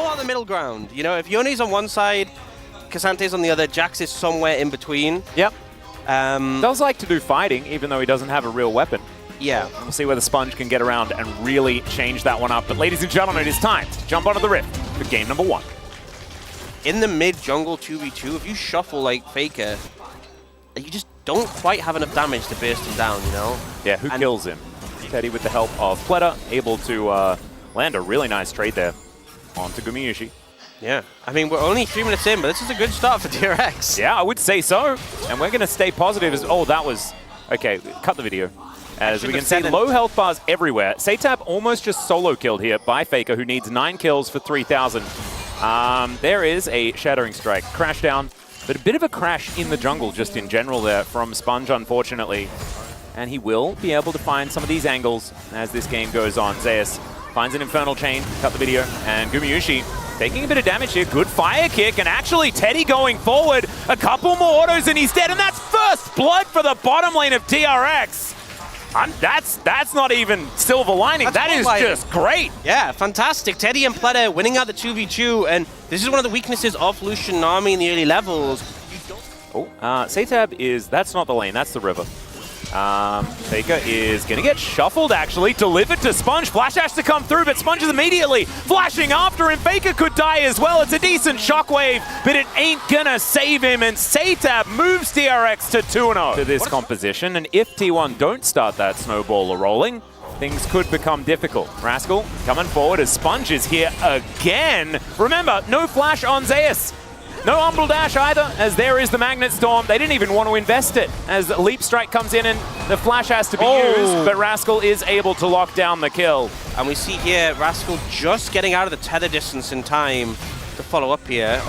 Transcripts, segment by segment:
full on the middle ground. You know, if Yoni's on one side, Casante's on the other, Jax is somewhere in between. Yep. Does like to do fighting, even though he doesn't have a real weapon. Yeah. We'll see whether Sponge can get around and really change that one up. But ladies and gentlemen, it is time to jump onto the Rift for game number 1. In the mid-jungle 2v2, if you shuffle like Faker, you just don't quite have enough damage to burst him down, you know? Yeah, who kills him? Teddy with the help of Pleta, able to land a really nice trade there onto Gumayusi. Yeah, I mean, we're only 3 minutes in, but this is a good start for DRX. Yeah, I would say so. And we're going to stay positive as... Oh, that was... Okay, cut the video. As we can see, low health bars everywhere. Satab almost just solo killed here by Faker, who needs 9 kills for 3,000. There is a Shattering Strike. Crash down, but a bit of a crash in the jungle just in general there from Sponge, unfortunately. And he will be able to find some of these angles as this game goes on. Zeus finds an Infernal Chain, cut the video, and Gumayusi taking a bit of damage here. Good fire kick, and actually Teddy going forward. A couple more autos and he's dead, and that's first blood for the bottom lane of DRX. That's not even silver lining. That is just great. Yeah, fantastic. Teddy and Pleta winning out the 2v2, and this is one of the weaknesses of Lucian Nami in the early levels. Satab is... That's not the lane, that's the river. Faker is going to get shuffled, actually. Delivered to Sponge. Flash Ash to come through, but Sponge is immediately flashing after him. Faker could die as well. It's a decent shockwave, but it ain't going to save him. And Satab moves DRX to 2-0 to this composition. And if T1 don't start that snowball rolling, things could become difficult. Rascal coming forward as Sponge is here again. Remember, no flash on Zeus. No Umbral Dash either, as there is the Magnet Storm. They didn't even want to invest it, as Leap Strike comes in and the flash has to be used, but Rascal is able to lock down the kill. And we see here Rascal just getting out of the tether distance in time to follow up here.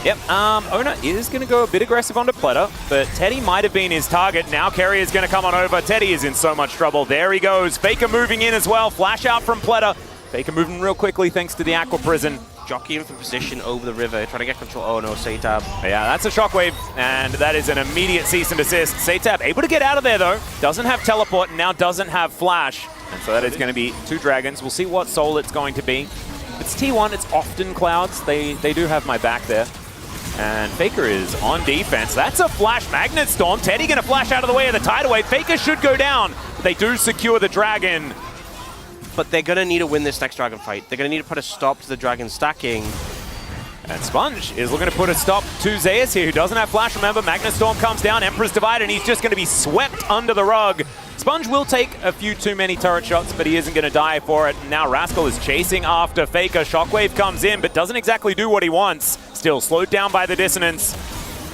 Yep, Ona is going to go a bit aggressive onto Pleta, but Teddy might have been his target. Now Kerry is going to come on over. Teddy is in so much trouble. There he goes. Faker moving in as well. Flash out from Pleta. Faker moving real quickly thanks to the Aqua Prison. Jockeying for position over the river, trying to get control. Oh no, Satab. Yeah, that's a shockwave, and that is an immediate cease and desist. Satab able to get out of there though. Doesn't have teleport, and now doesn't have flash. And so that is going to be 2 dragons. We'll see what soul it's going to be. If it's T1, it's often clouds. They do have my back there. And Faker is on defense. That's a flash Magnet Storm. Teddy going to flash out of the way of the tidal wave. Faker should go down, but they do secure the dragon. But they're going to need to win this next dragon fight. They're going to need to put a stop to the dragon stacking. And Sponge is looking to put a stop to Zeus here, who doesn't have flash. Remember, Magnet Storm comes down, Emperor's Divide, and he's just going to be swept under the rug. Sponge will take a few too many turret shots, but he isn't going to die for it. Now Rascal is chasing after Faker. Shockwave comes in, but doesn't exactly do what he wants. Still slowed down by the dissonance.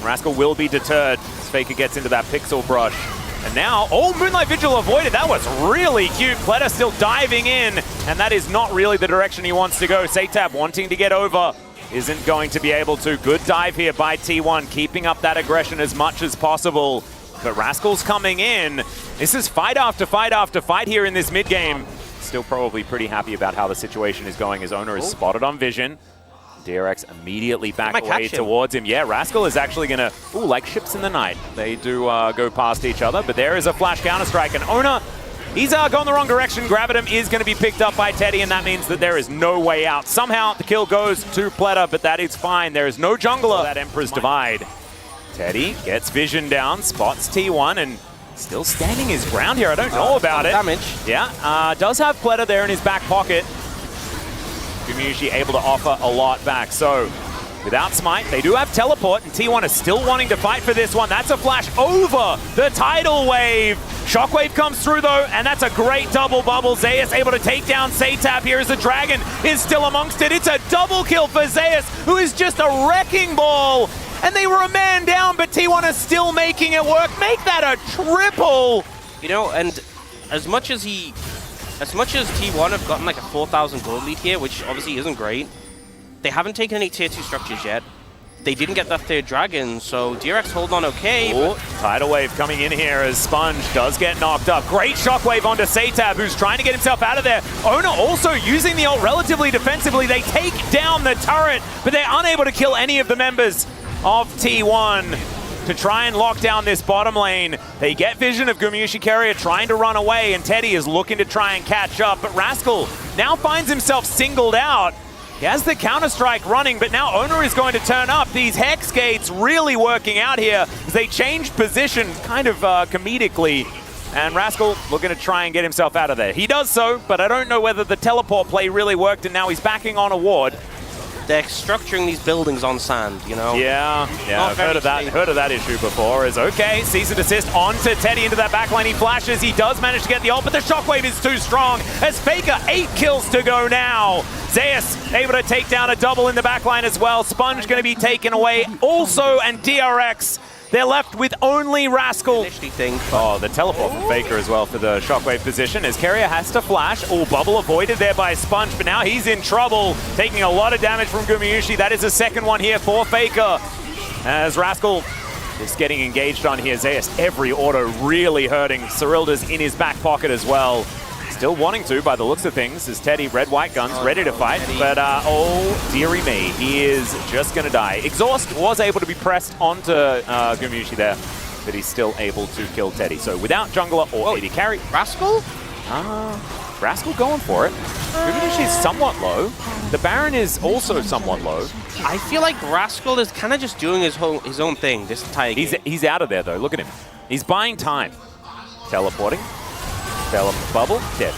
Rascal will be deterred as Faker gets into that pixel brush. And now, Moonlight Vigil avoided. That was really cute. Pleta still diving in, and that is not really the direction he wants to go. Satab wanting to get over, isn't going to be able to. Good dive here by T1, keeping up that aggression as much as possible. But Rascal's coming in. This is fight after fight after fight here in this mid-game. Still probably pretty happy about how the situation is going, as Owner is spotted on Vision. DRX immediately back away towards him. Yeah, Rascal is actually going to, like ships in the night. They do go past each other, but there is a flash counter-strike, and Ona, he's going the wrong direction. Gravitum is going to be picked up by Teddy, and that means that there is no way out. Somehow the kill goes to Pleta, but that is fine. There is no jungler. That Emperor's Divide. Teddy gets Vision down, spots T1, and still standing his ground here. I don't know about it. Damage. Yeah, does have Pleta there in his back pocket. Gumayusi able to offer a lot back. So without Smite, they do have teleport, and T1 is still wanting to fight for this one. That's a flash over the tidal wave. Shockwave comes through though, and that's a great double bubble. Zeus able to take down Satab here as the dragon is still amongst it. It's a double kill for Zeus, who is just a wrecking ball. And they were a man down, but T1 is still making it work. Make that a triple. You know, and as much as T1 have gotten like a 4,000 gold lead here, which obviously isn't great, they haven't taken any tier 2 structures yet. They didn't get that 3rd dragon, so DRX hold on okay. Tidal wave coming in here as Sponge does get knocked up. Great shockwave onto Satab, who's trying to get himself out of there. Ona also using the ult relatively defensively. They take down the turret, but they're unable to kill any of the members of T1 to try and lock down this bottom lane. They get vision of Gumayusi Carrier trying to run away, and Teddy is looking to try and catch up, but Rascal now finds himself singled out. He has the Counter-Strike running, but now Owner is going to turn up. These Hex Gates really working out here as they changed position kind of comedically. And Rascal looking to try and get himself out of there. He does so, but I don't know whether the teleport play really worked, and now he's backing on a ward. They're structuring these buildings on sand, you know? Yeah, I've heard of that issue before. Is okay, cease and desist onto Teddy into that backline. He flashes, he does manage to get the ult, but the shockwave is too strong as Faker 8 kills to go now. Zeus able to take down a double in the backline as well. Sponge going to be taken away also, and DRX, they're left with only Rascal. Oh, the teleport from Faker as well for the shockwave position as Carrier has to flash. Oh, bubble avoided there by Sponge, but now he's in trouble, taking a lot of damage from Gumayusi. That is a second one here for Faker. As Rascal is getting engaged on here. Zeus, every auto really hurting. Cyrilda's in his back pocket as well. Still wanting to, by the looks of things, is Teddy, red-white guns, ready to fight. Teddy. But, oh, dearie me, he is just going to die. Exhaust was able to be pressed onto Gumayusi there, but he's still able to kill Teddy. So without jungler or AD carry. Rascal? Rascal going for it. Gumayusi is somewhat low. The Baron is also somewhat low. I feel like Rascal is kind of just doing his own thing this entire game. He's out of there, though. Look at him. He's buying time. Teleporting. Bubble, dead.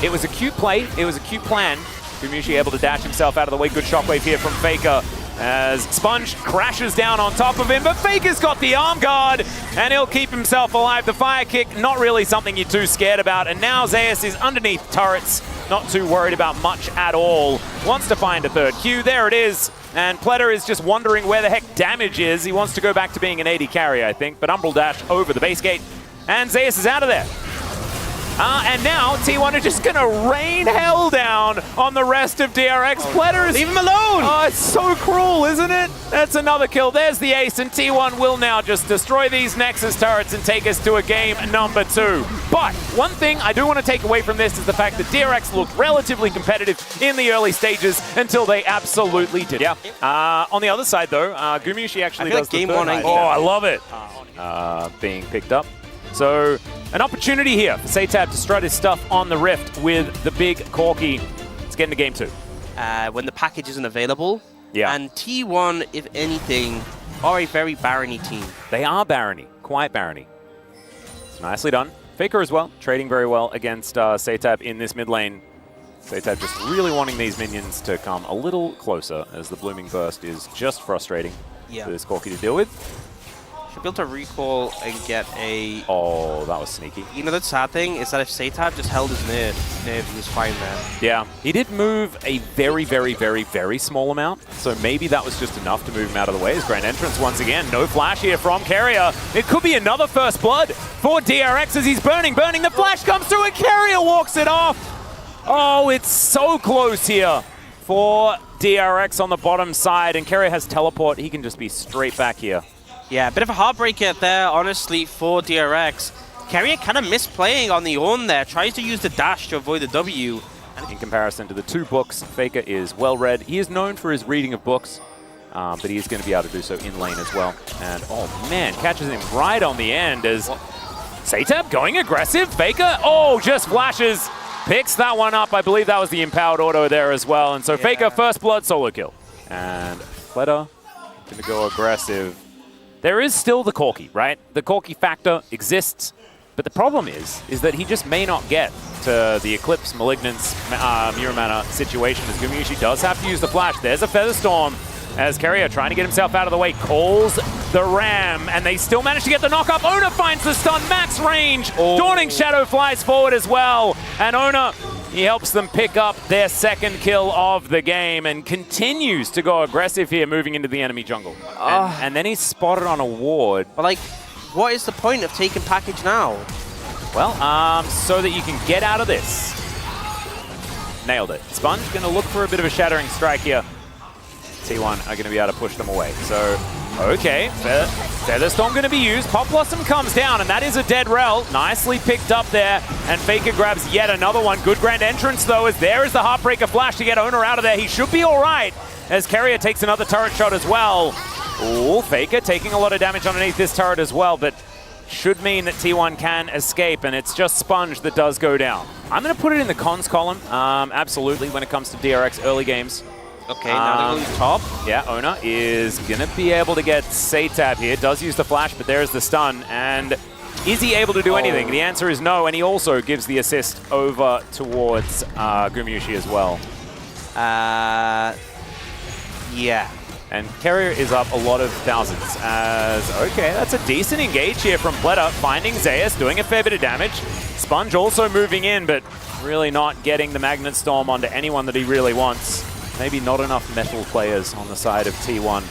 It was a cute play. It was a cute plan. Gumayusi able to dash himself out of the way. Good shockwave here from Faker as Sponge crashes down on top of him, but Faker's got the arm guard, and he'll keep himself alive. The fire kick, not really something you're too scared about, and now Zeus is underneath turrets, not too worried about much at all. Wants to find a third Q. There it is. And Pletter is just wondering where the heck damage is. He wants to go back to being an AD carry, I think, but Umbral dash over the base gate. And Zeus is out of there. And now T1 are just going to rain hell down on the rest of DRX. Pletter, leave him alone! Oh, it's so cruel, isn't it? That's another kill. There's the ace, and T1 will now just destroy these Nexus turrets and take us to a game number 2. But one thing I do want to take away from this is the fact that DRX looked relatively competitive in the early stages until they absolutely did. Yeah. On the other side, though, Gumayusi actually does like game the third. 1 Oh, I love it. Being picked up. So, an opportunity here for Satab to strut his stuff on the Rift with the big Corki. Let's get into game 2. When the package isn't available. Yeah. And T1, if anything, are a very barony team. They are barony, quite barony. It's nicely done. Faker as well, trading very well against Satab in this mid lane. Satab just really wanting these minions to come a little closer as the Blooming Burst is just frustrating for this Corki to deal with. Should be able to recall and get a... Oh, that was sneaky. You know, the sad thing is that if Satab just held his nerve, he was fine there. Yeah, he did move a very, very, very, very small amount, so maybe that was just enough to move him out of the way. His grand entrance once again. No flash here from Carrier. It could be another first blood for DRX as he's burning. The flash comes through and Carrier walks it off. Oh, it's so close here for DRX on the bottom side, and Carrier has teleport. He can just be straight back here. Yeah, a bit of a heartbreaker there, honestly, for DRX. Carrier kind of misplaying on the own there, tries to use the dash to avoid the W. In comparison to the 2 books, Faker is well read. He is known for his reading of books, but he is going to be able to do so in lane as well. And oh man, catches him right on the end as Satab going aggressive. Faker, oh, just flashes, picks that one up. I believe that was the empowered auto there as well. And so Faker, first blood, solo kill. And Pletter going to go aggressive. There is still the Corki, right? The Corki factor exists, but the problem is that he just may not get to the Eclipse, Malignance, Muramana situation as Gumayusi does have to use the flash. There's a Feather Storm as Carrier trying to get himself out of the way, calls the Ram, and they still manage to get the knock-up. Ona finds the stun, max range. Oh. Dawning Shadow flies forward as well, and Ona, he helps them pick up their second kill of the game and continues to go aggressive here, moving into the enemy jungle. And then he's spotted on a ward. But like, what is the point of taking package now? Well, so that you can get out of this. Nailed it. Sponge going to look for a bit of a shattering strike here. T1 are going to be able to push them away. So, okay, Feather Storm going to be used. Pop Blossom comes down, and that is a dead rel. Nicely picked up there, and Faker grabs yet another one. Good grand entrance, though, as there is the Heartbreaker flash to get Owner out of there. He should be all right, as Carrier takes another turret shot as well. Ooh, Faker taking a lot of damage underneath this turret as well, but should mean that T1 can escape, and it's just Sponge that does go down. I'm going to put it in the cons column, absolutely, when it comes to DRX early games. Okay, now they're going top. Yeah, Ona is going to be able to get Satab here. Does use the flash, but there's the stun. And is he able to do anything? The answer is no, and he also gives the assist over towards Gumyushi as well. Yeah. And Carrier is up a lot of thousands as, okay, that's a decent engage here from Pleta, finding Zeus, doing a fair bit of damage. Sponge also moving in, but really not getting the Magnet Storm onto anyone that he really wants. Maybe not enough metal players on the side of T1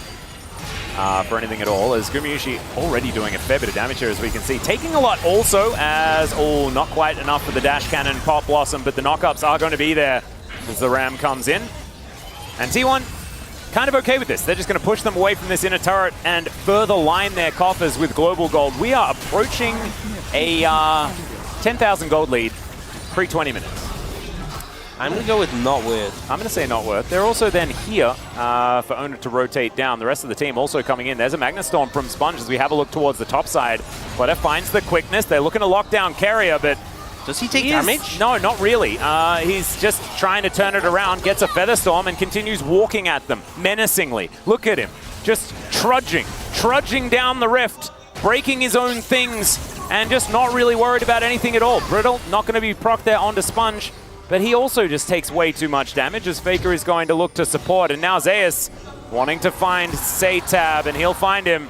for anything at all, as Gumyushi already doing a fair bit of damage here, as we can see. Taking a lot also, as, not quite enough for the Dash Cannon Pop Blossom, but the knockups are going to be there as the Ram comes in. And T1 kind of okay with this. They're just going to push them away from this inner turret and further line their coffers with global gold. We are approaching a 10,000 gold lead pre-20 minutes. I'm going to go with not worth. I'm going to say not worth. They're also then here for Ona to rotate down. The rest of the team also coming in. There's a Magnet Storm from Sponge as we have a look towards the top side. Pleta finds the quickness. They're looking to lock down Carrier, but does he take damage? No, not really. He's just trying to turn it around, gets a Feather Storm, and continues walking at them menacingly. Look at him, just trudging down the rift, breaking his own things, and just not really worried about anything at all. Brittle, not going to be proc there onto Sponge, but he also just takes way too much damage as Faker is going to look to support. And now Zeus wanting to find Satab, and he'll find him.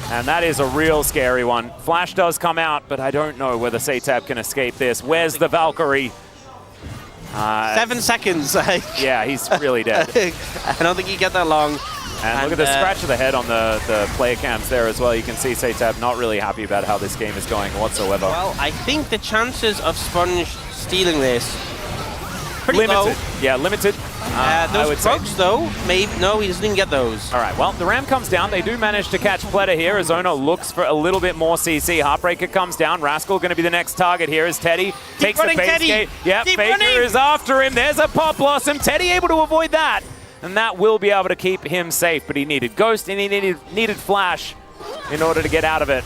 And that is a real scary one. Flash does come out, but I don't know whether Satab can escape this. Where's the Valkyrie? 7 seconds. Yeah, he's really dead. I don't think you get that long. And look at the scratch of the head on the player cams there as well. You can see Satab not really happy about how this game is going whatsoever. Well, I think the chances of Sponge stealing this pretty limited. low. Yeah, limited. Those probes, though, maybe. No, he doesn't even get those. All right, well, the Ram comes down. They do manage to catch Pleta here as Ona looks for a little bit more CC. Heartbreaker comes down. Rascal going to be the next target here as Teddy takes the base gate. Yep, Faker is after him. There's a Pop Blossom. Teddy able to avoid that. And that will be able to keep him safe. But he needed Ghost and he needed Flash in order to get out of it.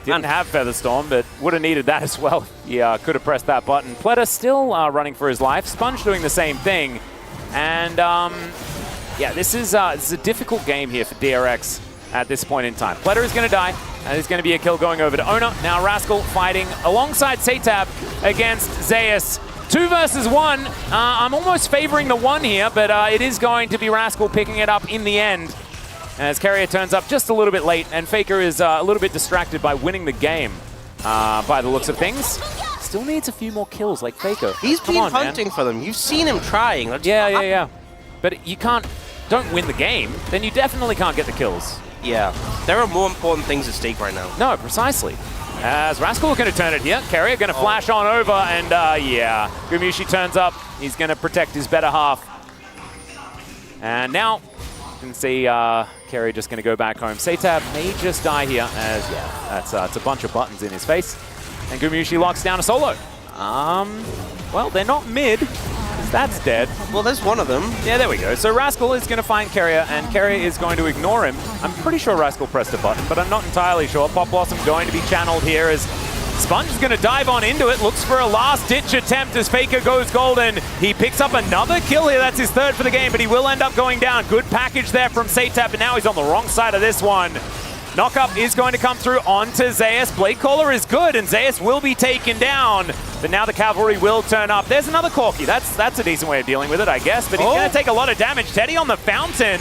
Didn't have Feather Storm, but would have needed that as well. Yeah, could have pressed that button. Pleta still running for his life. Sponge doing the same thing. And yeah, this is a difficult game here for DRX at this point in time. Pleta is going to die, and there's going to be a kill going over to Ona. Now Rascal fighting alongside Satab against Zeus. 2 versus 1. I'm almost favoring the 1 here, but it is going to be Rascal picking it up in the end. As Carrier turns up just a little bit late, and Faker is a little bit distracted by winning the game by the looks of things. Still needs a few more kills like Faker. He's been hunting for them. You've seen him trying. Yeah. But you don't win the game, then you definitely can't get the kills. Yeah. There are more important things at stake right now. No, precisely. As Rascal going to turn it here. Carrier going to flash on over, and yeah. Gumyushi turns up. He's going to protect his better half. And now you can see Carrier just going to go back home. Satab may just die here, as yeah, that's a bunch of buttons in his face. And Gumyushi locks down a solo. Well, they're not mid. That's dead. Well, there's one of them. Yeah, there we go. So Rascal is going to find Carrier, and Carrier is going to ignore him. I'm pretty sure Rascal pressed a button, but I'm not entirely sure. Pop Blossom going to be channeled here as Sponge is going to dive on into it. Looks for a last-ditch attempt as Faker goes golden. He picks up another kill here. That's his 3rd for the game, but he will end up going down. Good package there from Satab, and now he's on the wrong side of this one. Knockup is going to come through onto Zeus. Blade Caller is good, and Zeus will be taken down. But now the cavalry will turn up. There's another Corki. That's a decent way of dealing with it, I guess. But he's going to take a lot of damage. Teddy on the fountain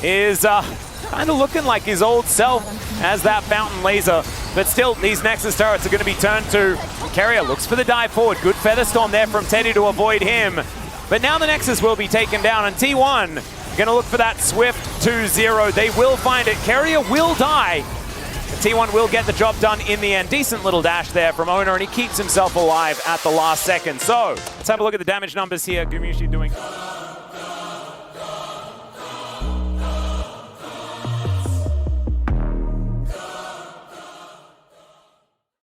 is kind of looking like his old self as that fountain laser. But still, these Nexus turrets are going to be turned to. Carrier looks for the dive forward. Good Feather Storm there from Teddy to avoid him. But now the Nexus will be taken down, and T1 going to look for that swift 2-0. They will find it. Carrier will die. T1 will get the job done in the end. Decent little dash there from Ona, and he keeps himself alive at the last second. So let's have a look at the damage numbers here. Gumyushi doing